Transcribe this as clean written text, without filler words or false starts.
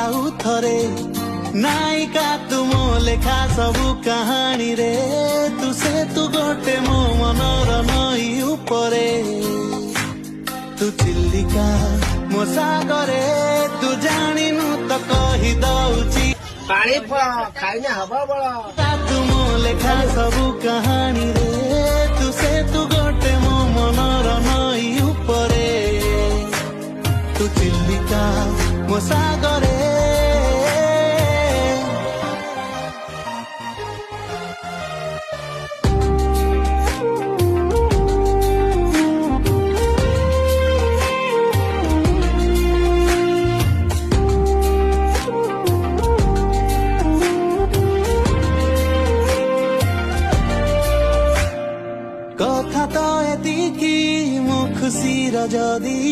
ଆଉ ଥରେ ନାୟିକା ତୁମ ଲେଖା ସବୁ କାହାଣୀରେ ତୁ ସେ ତୁ ଗୋଟେ ମୋ ମନର ନଈ ଉପରେ ତୁ ଚିଲିକା ମୋ ସାଗରେ ତୁ ଜାଣିନୁ ତ କହି ଦଉଛି ପାଣି ଖାଇଲେ ହବ ବଳ ତୁମ ଲେଖା ସବୁ କାହାଣୀରେ ତୁ ସେ ତୁ ଗୋଟେ ମୋ ମନର ନଈ ଉପରେ ତୁ ଚିଲିକା ମୋ ସାଗରେ কথা তো এতিকি মো খুশির যদি